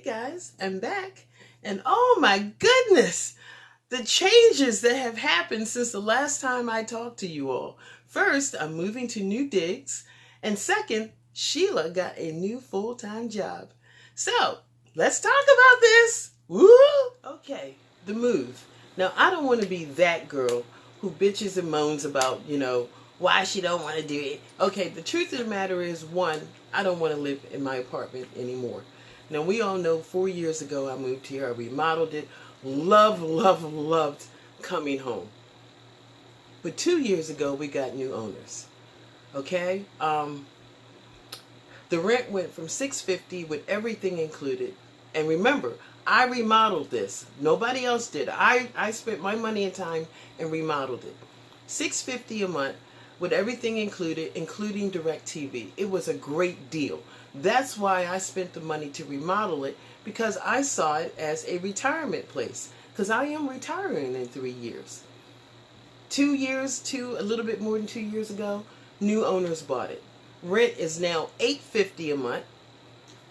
guys, I'm back. And oh my goodness, the changes that have happened since the last time I talked to you all. First, I'm moving to new digs. And second, Sheila got a new full-time job. So, let's talk about this. Woo! Okay, the move. Now, I don't want to be that girl who bitches and moans about, why she don't want to do it. Okay, the truth of the matter is, one, I don't want to live in my apartment anymore. Now, we all know 4 years ago I moved here. I remodeled it. Loved coming home. But 2 years ago, we got new owners. Okay? The rent went from $650 with everything included. And remember, I remodeled this. Nobody else did. I spent my money and time and remodeled it. $650 a month with everything included, including DirecTV. It was a great deal. That's why I spent the money to remodel it, because I saw it as a retirement place. Because I am retiring in 3 years. 2 years, a little bit more than 2 years ago, new owners bought it. Rent is now $850 a month.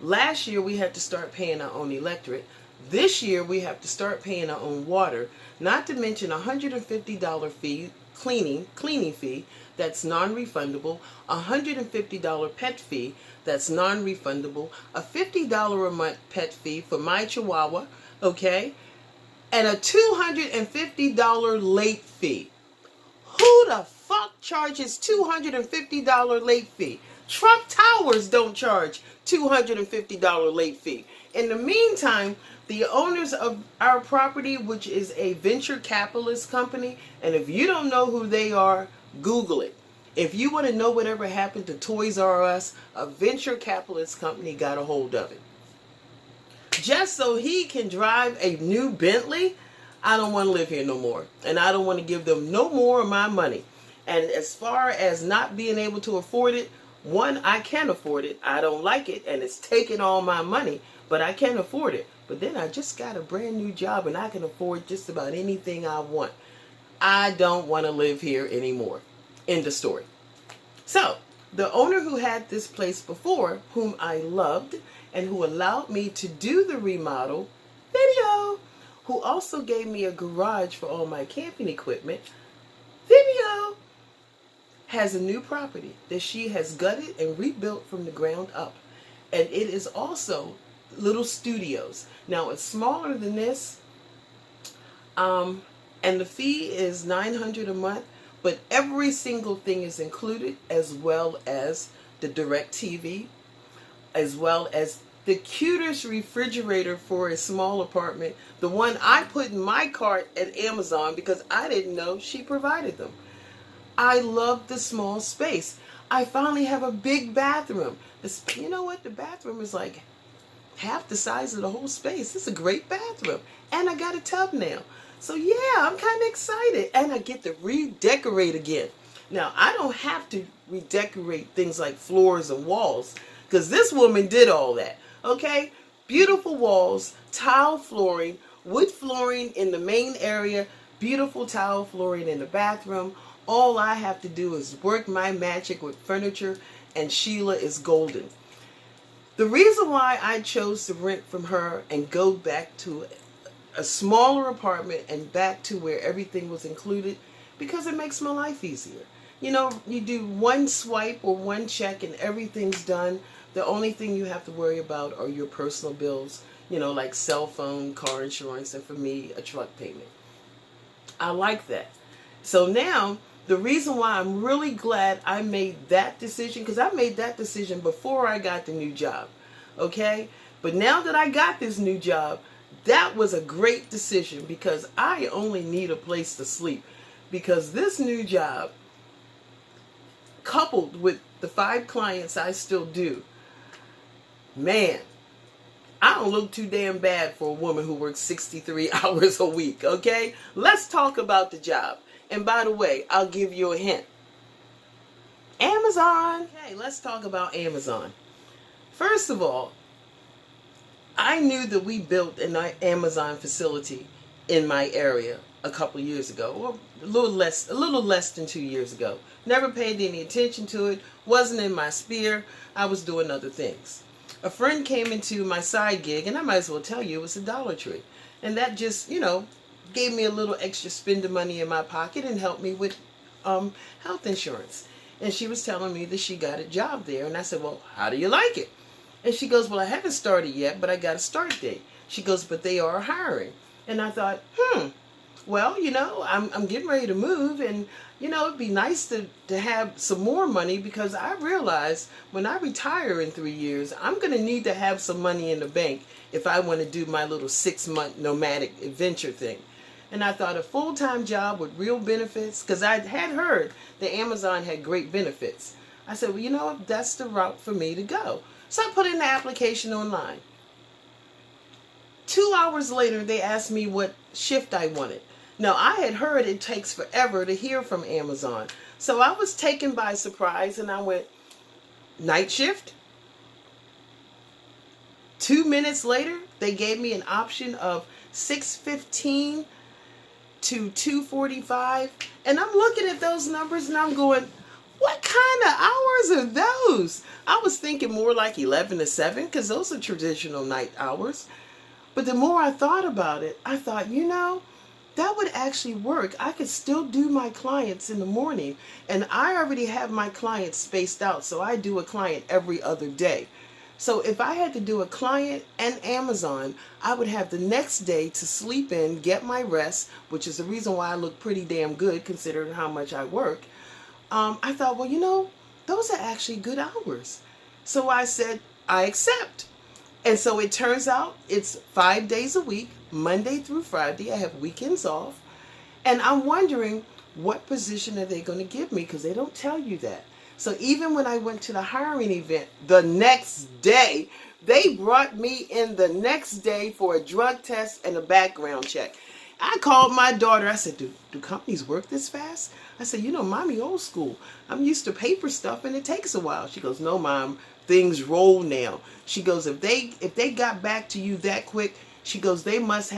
Last year we had to start paying our own electric. This year we have to start paying our own water, not to mention a $150 fee, cleaning fee, that's non-refundable, a $150 pet fee, that's non-refundable, a $50 a month pet fee for my Chihuahua, okay, and a $250 late fee. Who the fuck charges $250 late fee? Trump Towers don't charge $250 late fee. In the meantime, the owners of our property, which is a venture capitalist company, and if you don't know who they are, Google it. If you want to know whatever happened to Toys R Us, a venture capitalist company got a hold of it. Just so he can drive a new Bentley, I don't want to live here no more. And I don't want to give them no more of my money. And as far as not being able to afford it, one, I can afford it. I don't like it, and it's taking all my money, but I can afford it. But then I just got a brand new job, and I can afford just about anything I want. I don't want to live here anymore. End of story. So, the owner who had this place before, whom I loved, and who allowed me to do the remodel video, who also gave me a garage for all my camping equipment video, has a new property that she has gutted and rebuilt from the ground up. And it is also little studios. Now, it's smaller than this, and the fee is $900 a month, but every single thing is included, as well as the DirecTV, as well as the cutest refrigerator for a small apartment, the one I put in my cart at Amazon because I didn't know she provided them. I love the small space. I finally have a big bathroom. You know what? The bathroom is like half the size of the whole space. It's a great bathroom. And I got a tub now. So yeah, I'm kind of excited. And I get to redecorate again. Now, I don't have to redecorate things like floors and walls, because this woman did all that. Okay? Beautiful walls, tile flooring, wood flooring in the main area, beautiful tile flooring in the bathroom. All I have to do is work my magic with furniture, and Sheila is golden. The reason why I chose to rent from her and go back to a smaller apartment and back to where everything was included, because it makes my life easier. You know, you do one swipe or one check and everything's done. The only thing you have to worry about are your personal bills, like cell phone, car insurance, and for me, a truck payment. I like that. So now, the reason why I'm really glad I made that decision, because I made that decision before I got the new job, okay? But now that I got this new job, that was a great decision, because I only need a place to sleep. Because this new job, coupled with the 5 clients I still do, man, I don't look too damn bad for a woman who works 63 hours a week, okay? Let's talk about the job. And by the way, I'll give you a hint. Amazon. Okay, let's talk about Amazon. First of all, I knew that we built an Amazon facility in my area a couple years ago, or a little less than 2 years ago. Never paid any attention to it. Wasn't in my sphere. I was doing other things. a friend came into my side gig, and I might as well tell you it was a Dollar Tree. And that just, gave me a little extra spending money in my pocket and helped me with health insurance. And she was telling me that she got a job there. And I said, well, how do you like it? And she goes, well, I haven't started yet, but I got a start date. She goes, but they are hiring. And I thought, well, I'm getting ready to move, and, it'd be nice to have some more money, because I realize when I retire in 3 years, I'm going to need to have some money in the bank if I want to do my little 6-month nomadic adventure thing. And I thought a full-time job with real benefits, because I had heard that Amazon had great benefits. I said, well, that's the route for me to go. So I put in the application online. 2 hours later, they asked me what shift I wanted. Now, I had heard it takes forever to hear from Amazon. So I was taken by surprise, and I went, night shift? 2 minutes later, they gave me an option of 6:15 to 2:45. And I'm looking at those numbers, and I'm going, what kind of hours are those? I was thinking more like 11 to 7, because those are traditional night hours. But the more I thought about it, I thought, that would actually work. I could still do my clients in the morning. And I already have my clients spaced out, so I do a client every other day. So if I had to do a client and Amazon, I would have the next day to sleep in, get my rest, which is the reason why I look pretty damn good considering how much I work. I thought, well, those are actually good hours. So I said, I accept. And so it turns out it's 5 days a week, Monday through Friday. I have weekends off. And I'm wondering, what position are they going to give me? Because they don't tell you that. So even when I went to the hiring event the next day, they brought me in the next day for a drug test and a background check. I called my daughter. I said, do companies work this fast? I said, Mommy old school. I'm used to paper stuff, and it takes a while. She goes, no, Mom, things roll now. She goes, if they got back to you that quick, she goes, they must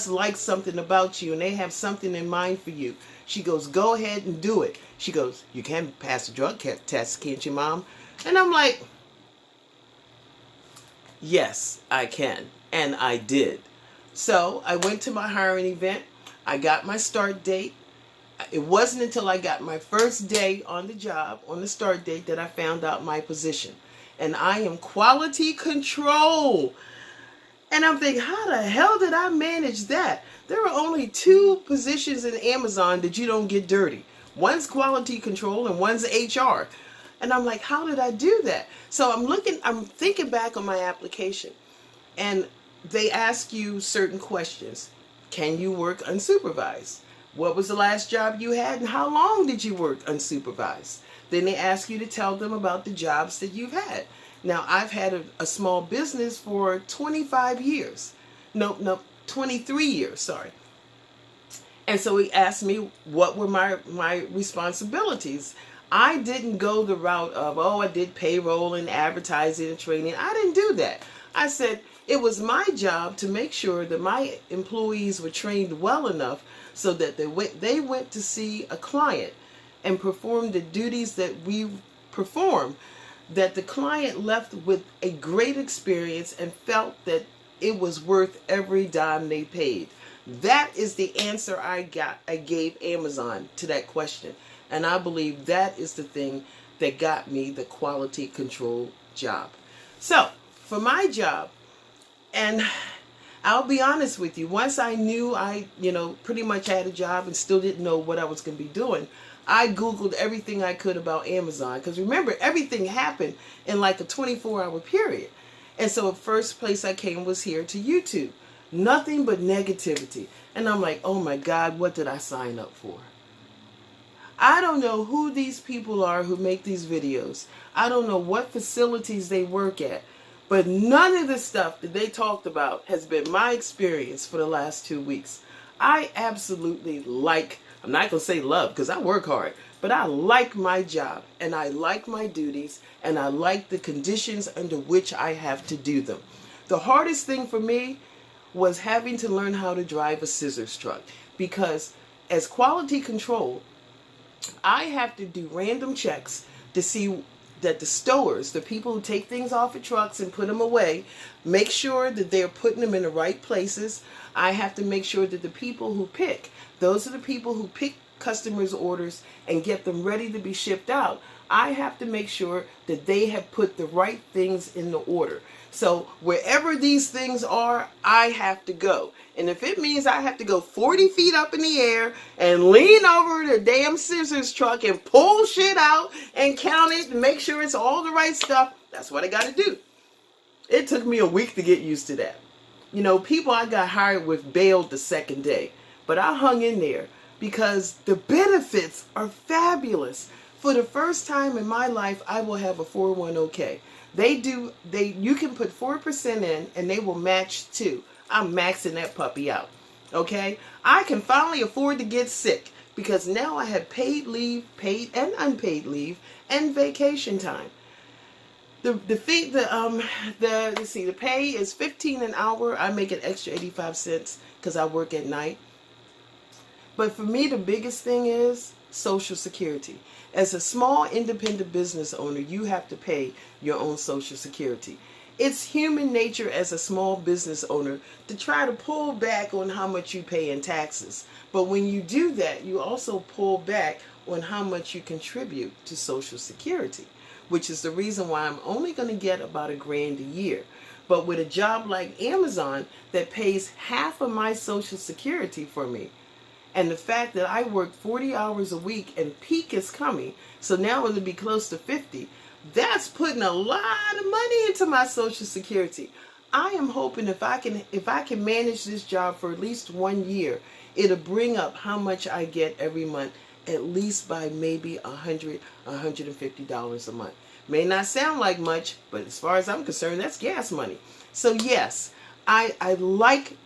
like something about you, and they have something in mind for you. She goes, go ahead and do it. She goes, you can pass the drug test, can't you, Mom? And I'm like, yes, I can. And I did. So I went to my hiring event. I got my start date. It wasn't until I got my first day on the job, on the start date, that I found out my position. And I am quality control. And I'm thinking, how the hell did I manage that? There are only 2 positions in Amazon that you don't get dirty. One's quality control and one's HR. And I'm like, how did I do that? So I'm thinking back on my application, and they ask you certain questions. Can you work unsupervised? What was the last job you had, and how long did you work unsupervised? Then they ask you to tell them about the jobs that you've had. Now, I've had a small business for 25 years. No, 23 years, sorry. And so he asked me what were my responsibilities. I didn't go the route of, I did payroll and advertising and training. I didn't do that. I said it was my job to make sure that my employees were trained well enough so that they went to see a client and performed the duties that we perform, that the client left with a great experience and felt that it was worth every dime they paid. That is the answer I gave Amazon to that question. And I believe that is the thing that got me the quality control job. So, for my job, and I'll be honest with you, once I knew I pretty much had a job and still didn't know what I was going to be doing, I Googled everything I could about Amazon. Because remember, everything happened in like a 24-hour period. And so the first place I came was here to YouTube. Nothing but negativity. And I'm like, oh my God, what did I sign up for? I don't know who these people are who make these videos. I don't know what facilities they work at. But none of the stuff that they talked about has been my experience for the last 2 weeks. I absolutely I'm not going to say love because I work hard, but I like my job and I like my duties and I like the conditions under which I have to do them. The hardest thing for me was having to learn how to drive a scissors truck, because as quality control, I have to do random checks to see that the stores, the people who take things off of trucks and put them away, make sure that they're putting them in the right places. I have to make sure that the people who pick, those are the people who pick customers' orders and get them ready to be shipped out. I have to make sure that they have put the right things in the order. So wherever these things are, I have to go. And if it means I have to go 40 feet up in the air and lean over the damn scissors truck and pull shit out and count it and make sure it's all the right stuff, that's what I got to do. It took me a week to get used to that. You know, people I got hired with bailed the second day, but I hung in there because the benefits are fabulous. For the first time in my life, I will have a 401k. You can put 4% in and they will match 2. I'm maxing that puppy out. Okay? I can finally afford to get sick because now I have paid leave, paid and unpaid leave, and vacation time. The pay is $15 an hour. I make an extra 85 cents because I work at night. But for me, the biggest thing is Social Security. As a small independent business owner, you have to pay your own Social Security. It's human nature as a small business owner to try to pull back on how much you pay in taxes. But when you do that, you also pull back on how much you contribute to Social Security, which is the reason why I'm only going to get about $1,000 a year. But with a job like Amazon that pays half of my Social Security for me, and the fact that I work 40 hours a week and peak is coming, so now it'll be close to 50, that's putting a lot of money into my Social Security. I am hoping if I can manage this job for at least 1 year, it'll bring up how much I get every month, at least by maybe $100, $150 a month. May not sound like much, but as far as I'm concerned, that's gas money. So yes, I like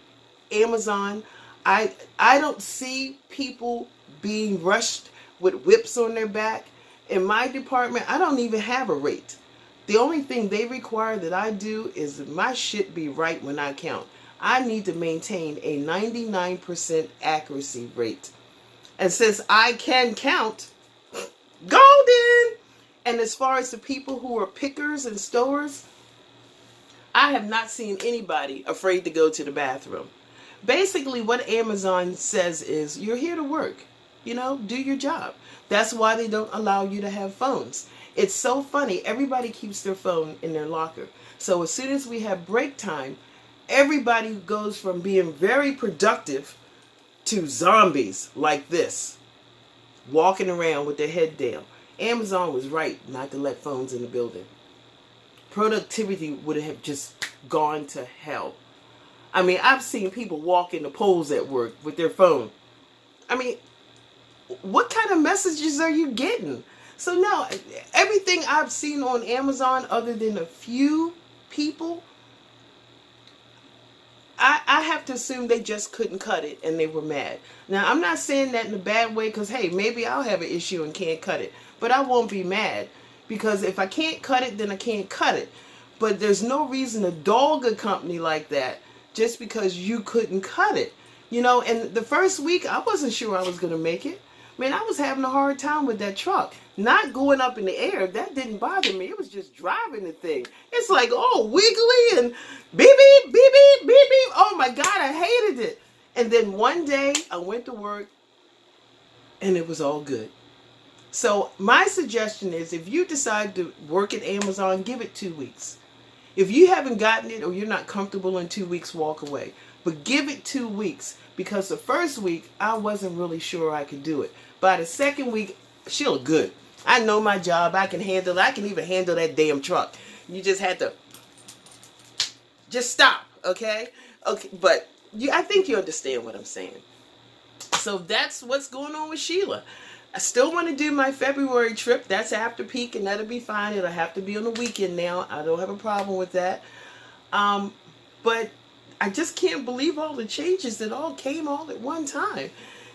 Amazon. I don't see people being rushed with whips on their back. In my department, I don't even have a rate. The only thing they require that I do is my shit be right when I count. I need to maintain a 99% accuracy rate. And since I can count, golden! And as far as the people who are pickers and stowers, I have not seen anybody afraid to go to the bathroom. Basically, what Amazon says is, you're here to work. You know, do your job. That's why they don't allow you to have phones. It's so funny. Everybody keeps their phone in their locker. So as soon as we have break time, everybody goes from being very productive to zombies like this, walking around with their head down. Amazon was right not to let phones in the building. Productivity would have just gone to hell. I mean, I've seen people walk in the polls at work with their phone. I mean, what kind of messages are you getting? So no, everything I've seen on Amazon, other than a few people, I have to assume they just couldn't cut it and they were mad. Now, I'm not saying that in a bad way because, hey, maybe I'll have an issue and can't cut it. But I won't be mad because if I can't cut it, then I can't cut it. But there's no reason to dog a company like that just because you couldn't cut it. You know, and the first week, I wasn't sure I was going to make it. Man, I was having a hard time with that truck. Not going up in the air, that didn't bother me. It was just driving the thing. It's like, oh, wiggly and beep, beep, beep, beep, beep, beep. Oh my God, I hated it. And then one day I went to work and it was all good. So my suggestion is if you decide to work at Amazon, give it 2 weeks. If you haven't gotten it or you're not comfortable in 2 weeks, walk away. But give it 2 weeks because the first week I wasn't really sure I could do it. By the second week, she'll good. I know my job. I can handle it. I can even handle that damn truck. You just had to just stop, okay? Okay, but I think you understand what I'm saying. So that's what's going on with Sheila. I still want to do my February trip. That's after peak, and that'll be fine. It'll have to be on the weekend now. I don't have a problem with that. But I just can't believe all the changes that all came all at one time.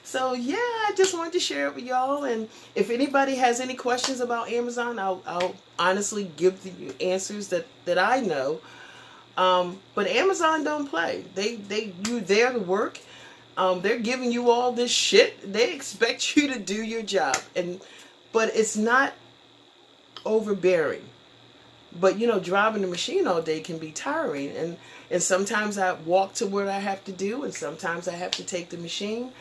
So yeah, I just wanted to share it with y'all. And if anybody has any questions about Amazon, I'll honestly give the answers that I know. But Amazon don't play. You there to work. They're giving you all this shit. They expect you to do your job. But it's not overbearing. But you know, driving the machine all day can be tiring, and sometimes I walk to what I have to do, and sometimes I have to take the machine.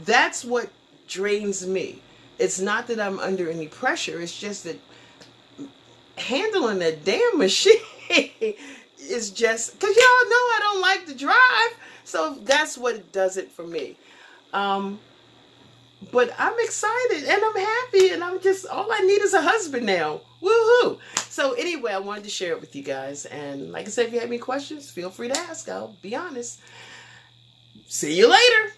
That's what drains me. It's not that I'm under any pressure. It's just that handling a damn machine is just, because y'all know I don't like to drive, so that's what does it for me. But I'm excited and I'm happy, and I'm just, all I need is a husband now. Woohoo! So anyway, I wanted to share it with you guys. And like I said, if you have any questions, feel free to ask. I'll be honest. See you later.